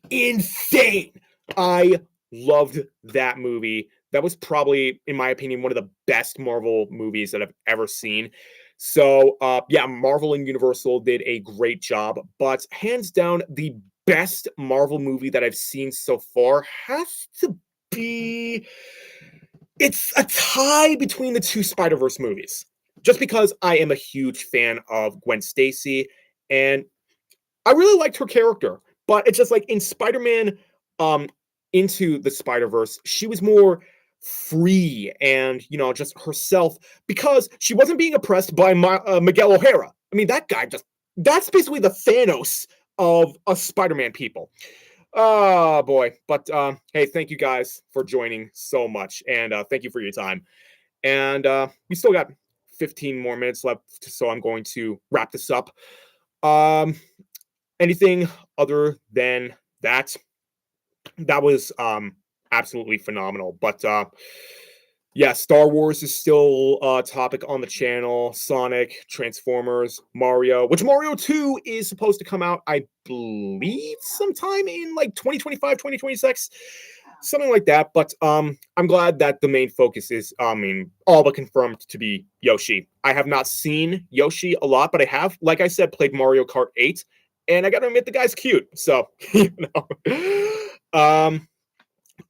insane. I loved that movie. That was probably, in my opinion, one of the best Marvel movies that I've ever seen. So, yeah, Marvel and Universal did a great job, but hands down, the best Marvel movie that I've seen so far has to be, it's a tie between the two Spider-Verse movies. Just because I am a huge fan of Gwen Stacy, and I really liked her character, but it's just like in Spider-Man Into the Spider-Verse, she was more free and, you know, just herself because she wasn't being oppressed by Miguel O'Hara. I mean, that guy that's basically the Thanos of us Spider-Man people. Oh boy. But hey, thank you guys for joining so much. And thank you for your time. And we still got 15 more minutes left, so I'm going to wrap this up. Anything other than that? That was absolutely phenomenal. But yeah, Star Wars is still a topic on the channel. Sonic, Transformers, Mario, which Mario 2 is supposed to come out, I believe, sometime in like 2025, 2026, something like that. But I'm glad that the main focus is, all but confirmed to be Yoshi. I have not seen Yoshi a lot, but I have, like I said, played Mario Kart 8, and I gotta admit the guy's cute. So, you know.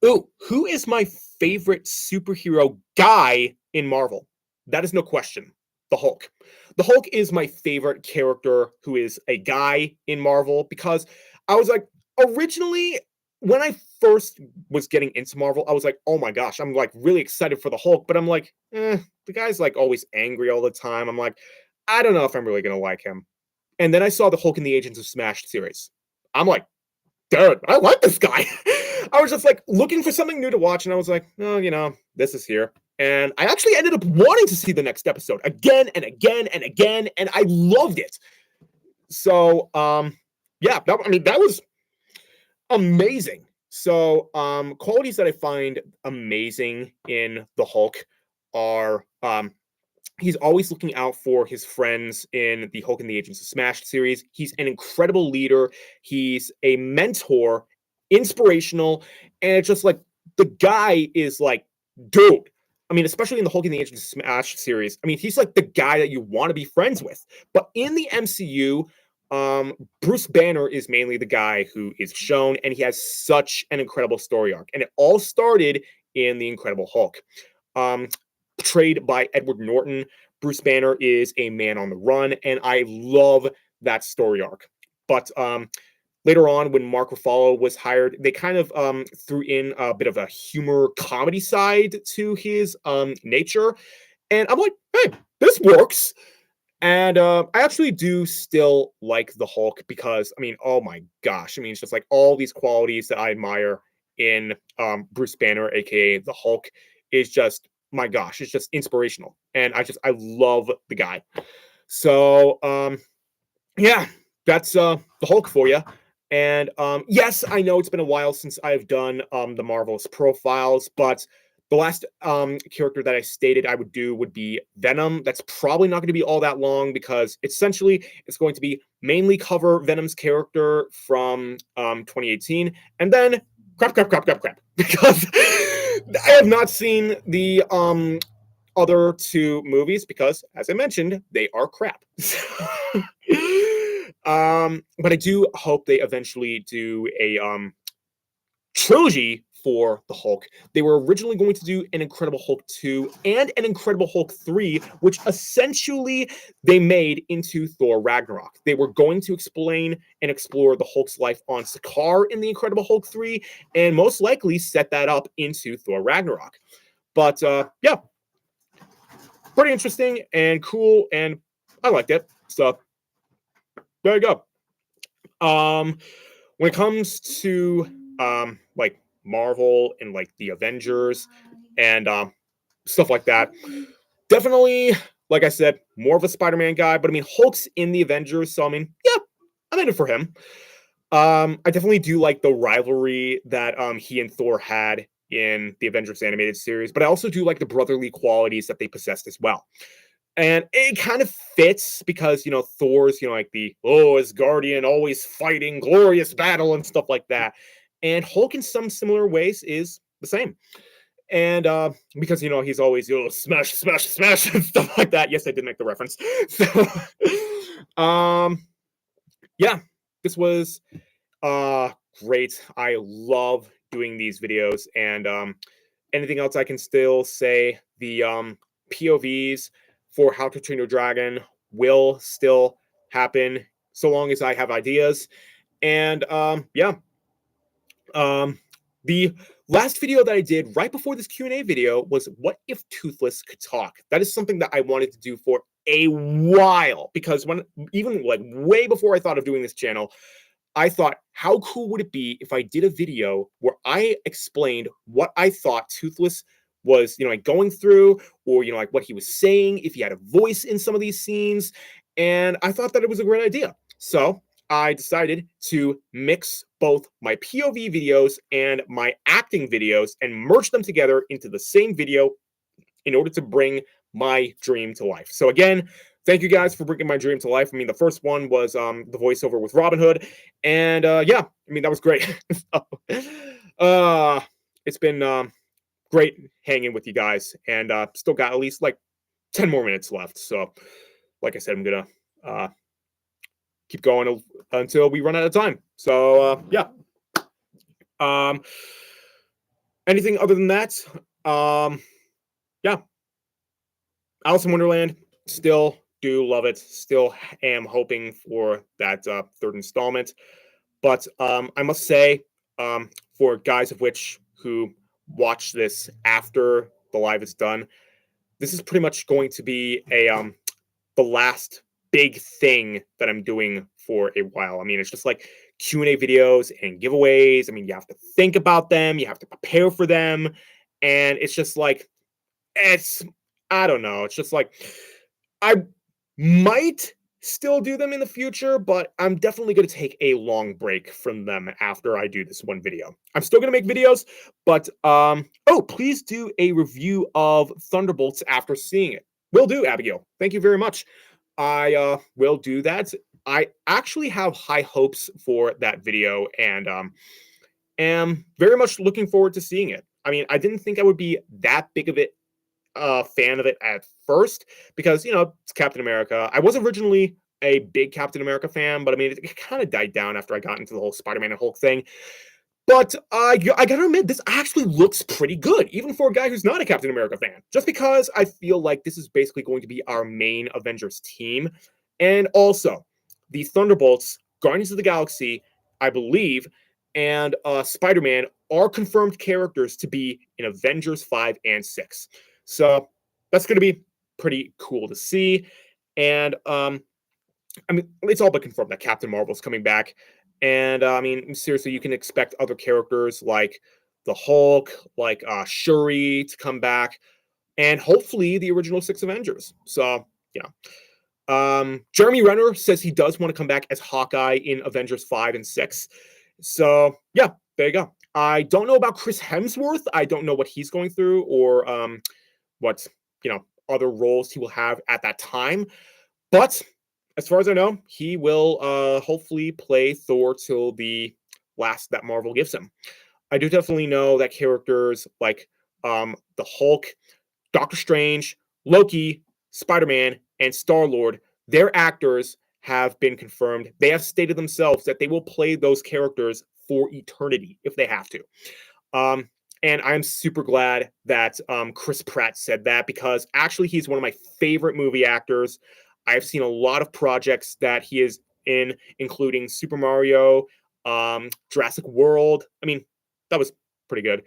Ooh, who is my favorite superhero guy in Marvel? That is no question. The Hulk. The Hulk is my favorite character who is a guy in Marvel because I was like, originally, when I first was getting into Marvel, I was like, oh my gosh, I'm like really excited for the Hulk, but I'm like, the guy's like always angry all the time. I'm like, I don't know if I'm really gonna like him. And then I saw the Hulk in the Agents of Smash series. I'm like, dude, I like this guy. I was just like looking for something new to watch, and I was like, oh, you know, this is here. And I actually ended up wanting to see the next episode again and again and again, and I loved it. So, yeah, that was amazing. So, qualities that I find amazing in the Hulk are he's always looking out for his friends in the Hulk and the Agents of Smash series. He's an incredible leader. He's a mentor, inspirational, and it's just like the guy is like, dude. I mean, especially in the Hulk and the Agents of Smash series. I mean, he's like the guy that you want to be friends with. But in the MCU, Bruce Banner is mainly the guy who is shown, and he has such an incredible story arc. And it all started in The Incredible Hulk. Portrayed by Edward Norton, Bruce Banner is a man on the run, and I love that story arc. But later on, when Mark Ruffalo was hired, they kind of threw in a bit of a humor comedy side to his nature. And I'm like, hey, this works. And I actually do still like the Hulk because, I mean, oh my gosh. I mean, it's just like all these qualities that I admire in Bruce Banner, aka the Hulk, is just, my gosh, it's just inspirational. And I love the guy. So, yeah, that's the Hulk for you. And yes, I know it's been a while since I've done the Marvelous profiles, but the last character that I stated I would do would be Venom. That's probably not going to be all that long because essentially it's going to be mainly cover Venom's character from 2018 and then crap. Because I have not seen the other two movies because, as I mentioned, they are crap. But I do hope they eventually do a trilogy for the Hulk. They were originally going to do an Incredible Hulk 2 and an Incredible Hulk 3, which essentially they made into Thor Ragnarok. They were going to explain and explore the Hulk's life on Sakaar in the Incredible Hulk 3, and most likely set that up into Thor Ragnarok. But yeah, pretty interesting and cool, and I liked it. So there you go. When it comes to like Marvel and like the Avengers and stuff like that, definitely, like I said, more of a Spider-Man guy. But I mean, Hulk's in the Avengers, so I mean, yeah, I'm in it for him. I definitely do like the rivalry that he and Thor had in the Avengers animated series, but I also do like the brotherly qualities that they possessed as well. And it kind of fits because, you know, Thor's, you know, like the, oh, Asgardian, always fighting, glorious battle and stuff like that. And Hulk in some similar ways is the same. And because, you know, he's always, you know, smash and stuff like that. Yes, I did make the reference. So, yeah, this was great. I love doing these videos. And anything else I can still say, the POVs for How to Train Your Dragon will still happen so long as I have ideas. And yeah, the last video that I did right before this Q&A video was what if Toothless could talk? That is something that I wanted to do for a while, because when even like way before I thought of doing this channel, I thought, how cool would it be if I did a video where I explained what I thought Toothless was, like going through, or, like what he was saying, if he had a voice in some of these scenes. And I thought that it was a great idea. So I decided to mix both my POV videos and my acting videos and merge them together into the same video in order to bring my dream to life. So again, thank you guys for bringing my dream to life. I mean, the first one was the voiceover with Robin Hood, and yeah, I mean that was great. It's been great hanging with you guys, and still got at least like 10 more minutes left. So, like I said, I'm gonna keep going until we run out of time. So yeah. Anything other than that? Yeah. Alice in Wonderland, still do love it. Still am hoping for that third installment. But I must say, for guys of which who watch this after the live is done, this is pretty much going to be the last big thing that I'm doing for a while. I mean, it's just like Q&A videos and giveaways. I mean, you have to think about them, you have to prepare for them, and it's just like, I don't know. It's just like, I might still do them in the future, but I'm definitely going to take a long break from them after I do this one video. I'm still going to make videos, but please do a review of Thunderbolts after seeing it. Will do, Abigail. Thank you very much. I will do that. I actually have high hopes for that video, and am very much looking forward to seeing it. I mean, I didn't think I would be that big of it fan of it at first, because it's Captain America. I was originally a big Captain America fan, but I mean it kind of died down after I got into the whole Spider-Man and Hulk thing. But I gotta admit, this actually looks pretty good, even for a guy who's not a Captain America fan, just because I feel like this is basically going to be our main Avengers team. And also the Thunderbolts, Guardians of the Galaxy, I believe, and Spider-Man are confirmed characters to be in Avengers 5 and 6. So that's going to be pretty cool to see. And I mean, it's all but confirmed that Captain Marvel's coming back. And I mean, seriously, you can expect other characters like the Hulk, like Shuri to come back, and hopefully the original 6 Avengers. So yeah. Jeremy Renner says he does want to come back as Hawkeye in Avengers 5 and 6. So yeah, there you go. I don't know about Chris Hemsworth. I don't know what he's going through, or what other roles he will have at that time. But as far as I know, he will hopefully play Thor till the last that Marvel gives him. I do definitely know that characters like the Hulk, Doctor Strange, Loki, Spider-Man, and Star-Lord, their actors have been confirmed. They have stated themselves that they will play those characters for eternity if they have to. And I'm super glad that Chris Pratt said that, because actually he's one of my favorite movie actors. I've seen a lot of projects that he is in, including Super Mario, Jurassic World. I mean, that was pretty good.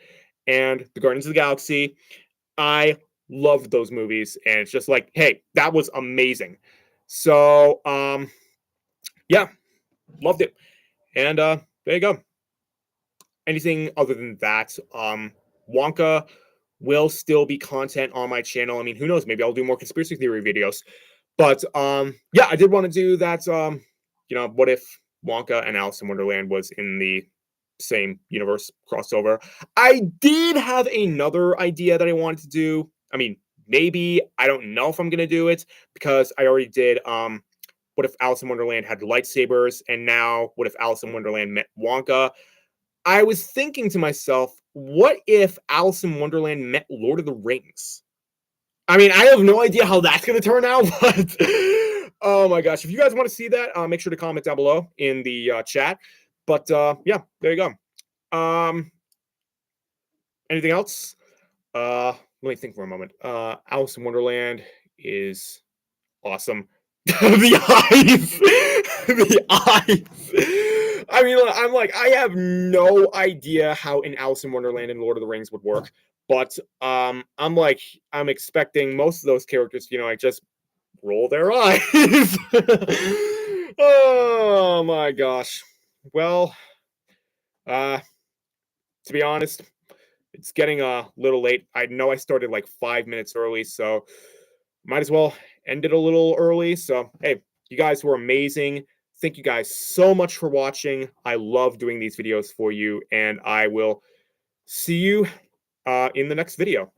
And the Guardians of the Galaxy. I loved those movies, and it's just like, hey, that was amazing. So, yeah, loved it. And there you go. Anything other than that, Wonka will still be content on my channel. I mean, who knows? Maybe I'll do more conspiracy theory videos. But yeah, I did want to do that. What if Wonka and Alice in Wonderland was in the same universe crossover? I did have another idea that I wanted to do. I mean, maybe, I don't know if I'm gonna do it, because I already did. What if Alice in Wonderland had lightsabers, and now what if Alice in Wonderland met Wonka? I was thinking to myself, what if Alice in Wonderland met Lord of the Rings? I mean, I have no idea how that's going to turn out, but oh my gosh. If you guys want to see that, make sure to comment down below in the chat. But yeah, there you go. Anything else? Let me think for a moment. Alice in Wonderland is awesome. The eyes! The eyes! I mean, I'm like, I have no idea how an Alice in Wonderland and Lord of the Rings would work, but I'm like, I'm expecting most of those characters, you know, like just roll their eyes. Oh my gosh. Well, to be honest, it's getting a little late. I know I started like 5 minutes early, so might as well end it a little early. So, hey, you guys were amazing. Thank you guys so much for watching. I love doing these videos for you, and I will see you in the next video.